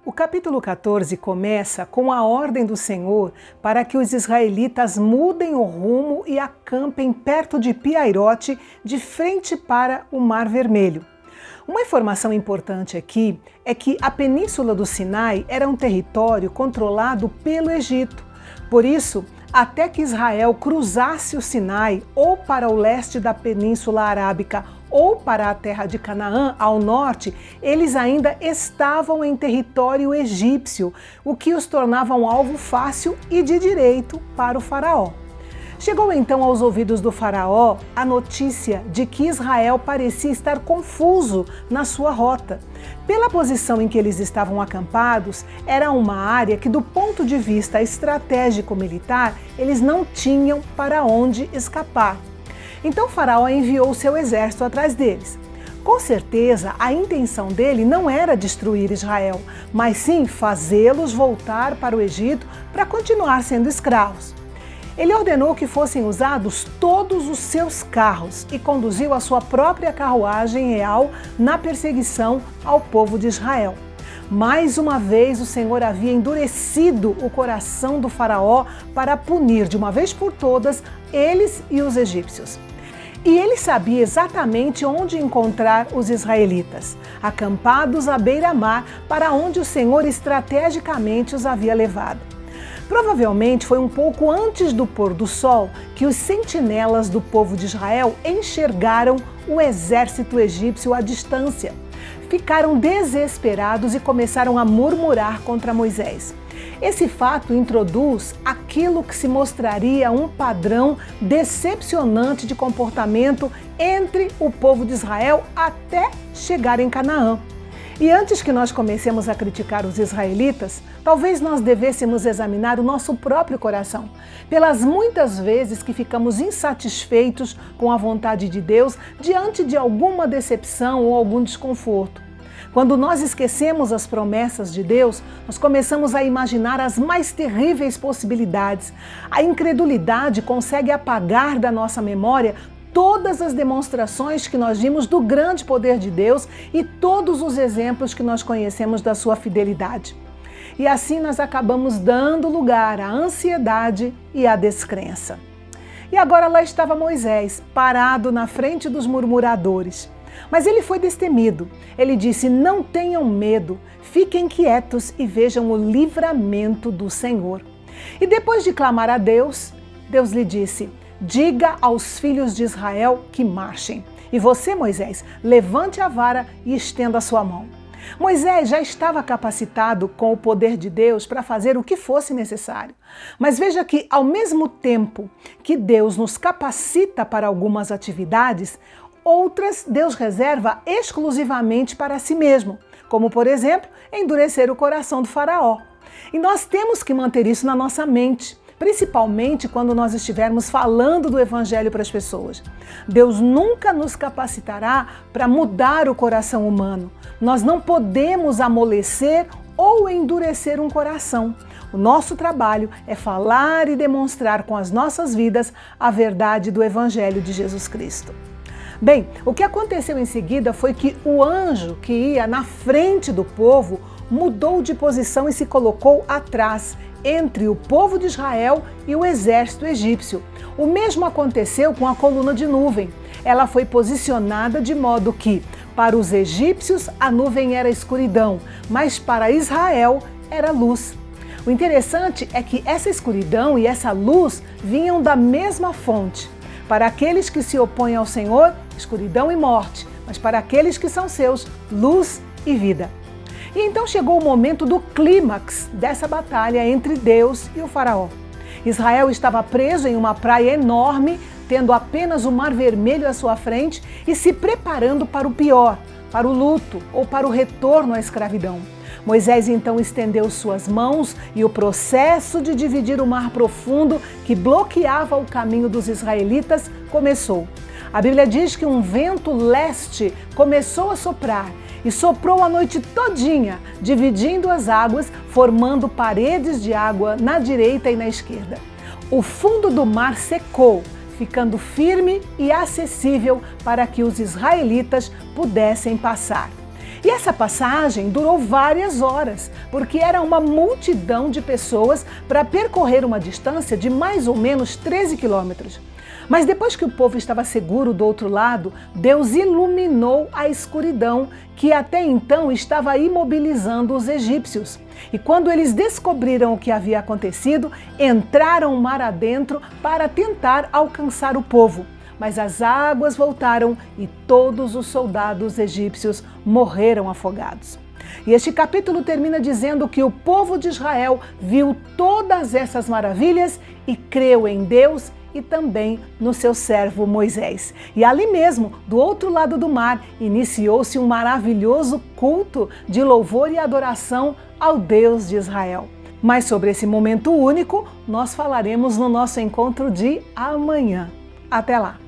O capítulo 14 começa com a ordem do Senhor para que os israelitas mudem o rumo e acampem perto de Pi-Hahirote, de frente para o Mar Vermelho. Uma informação importante aqui é que a Península do Sinai era um território controlado pelo Egito. Por isso, até que Israel cruzasse o Sinai ou para o leste da Península Arábica ou para a terra de Canaã, ao norte, eles ainda estavam em território egípcio, o que os tornava um alvo fácil e de direito para o faraó. Chegou então aos ouvidos do faraó a notícia de que Israel parecia estar confuso na sua rota. Pela posição em que eles estavam acampados, era uma área que, do ponto de vista estratégico-militar, eles não tinham para onde escapar. Então o faraó enviou seu exército atrás deles. Com certeza, a intenção dele não era destruir Israel, mas sim fazê-los voltar para o Egito para continuar sendo escravos. Ele ordenou que fossem usados todos os seus carros e conduziu a sua própria carruagem real na perseguição ao povo de Israel. Mais uma vez, o Senhor havia endurecido o coração do faraó para punir de uma vez por todas eles e os egípcios. E ele sabia exatamente onde encontrar os israelitas, acampados à beira-mar, para onde o Senhor estrategicamente os havia levado. Provavelmente foi um pouco antes do pôr do sol que os sentinelas do povo de Israel enxergaram o exército egípcio à distância. Ficaram desesperados e começaram a murmurar contra Moisés. Esse fato introduz aquilo que se mostraria um padrão decepcionante de comportamento entre o povo de Israel até chegar em Canaã. E antes que nós comecemos a criticar os israelitas, talvez nós devêssemos examinar o nosso próprio coração, pelas muitas vezes que ficamos insatisfeitos com a vontade de Deus diante de alguma decepção ou algum desconforto. Quando nós esquecemos as promessas de Deus, nós começamos a imaginar as mais terríveis possibilidades. A incredulidade consegue apagar da nossa memória todas as demonstrações que nós vimos do grande poder de Deus e todos os exemplos que nós conhecemos da sua fidelidade. E assim nós acabamos dando lugar à ansiedade e à descrença. E agora lá estava Moisés, parado na frente dos murmuradores. Mas ele foi destemido. Ele disse: "Não tenham medo, fiquem quietos e vejam o livramento do Senhor." E depois de clamar a Deus, Deus lhe disse: "Diga aos filhos de Israel que marchem. E você, Moisés, levante a vara e estenda a sua mão." Moisés já estava capacitado com o poder de Deus para fazer o que fosse necessário. Mas veja que, ao mesmo tempo que Deus nos capacita para algumas atividades, outras Deus reserva exclusivamente para si mesmo, como, por exemplo, endurecer o coração do faraó. E nós temos que manter isso na nossa mente, principalmente quando nós estivermos falando do Evangelho para as pessoas. Deus nunca nos capacitará para mudar o coração humano. Nós não podemos amolecer ou endurecer um coração. O nosso trabalho é falar e demonstrar com as nossas vidas a verdade do Evangelho de Jesus Cristo. Bem, o que aconteceu em seguida foi que o anjo que ia na frente do povo mudou de posição e se colocou atrás, entre o povo de Israel e o exército egípcio. O mesmo aconteceu com a coluna de nuvem. Ela foi posicionada de modo que, para os egípcios, a nuvem era escuridão, mas para Israel era luz. O interessante é que essa escuridão e essa luz vinham da mesma fonte. Para aqueles que se opõem ao Senhor, escuridão e morte, mas para aqueles que são seus, luz e vida. E então chegou o momento do clímax dessa batalha entre Deus e o faraó. Israel estava preso em uma praia enorme, tendo apenas o Mar Vermelho à sua frente e se preparando para o pior, para o luto ou para o retorno à escravidão. Moisés então estendeu suas mãos e o processo de dividir o mar profundo que bloqueava o caminho dos israelitas começou. A Bíblia diz que um vento leste começou a soprar e soprou a noite todinha, dividindo as águas, formando paredes de água na direita e na esquerda. O fundo do mar secou, ficando firme e acessível para que os israelitas pudessem passar. E essa passagem durou várias horas, porque era uma multidão de pessoas para percorrer uma distância de mais ou menos 13 quilômetros. Mas depois que o povo estava seguro do outro lado, Deus iluminou a escuridão que até então estava imobilizando os egípcios. E quando eles descobriram o que havia acontecido, entraram mar adentro para tentar alcançar o povo. Mas as águas voltaram e todos os soldados egípcios morreram afogados. E este capítulo termina dizendo que o povo de Israel viu todas essas maravilhas e creu em Deus e também no seu servo Moisés. E ali mesmo, do outro lado do mar, iniciou-se um maravilhoso culto de louvor e adoração ao Deus de Israel. Mas sobre esse momento único, nós falaremos no nosso encontro de amanhã. Até lá!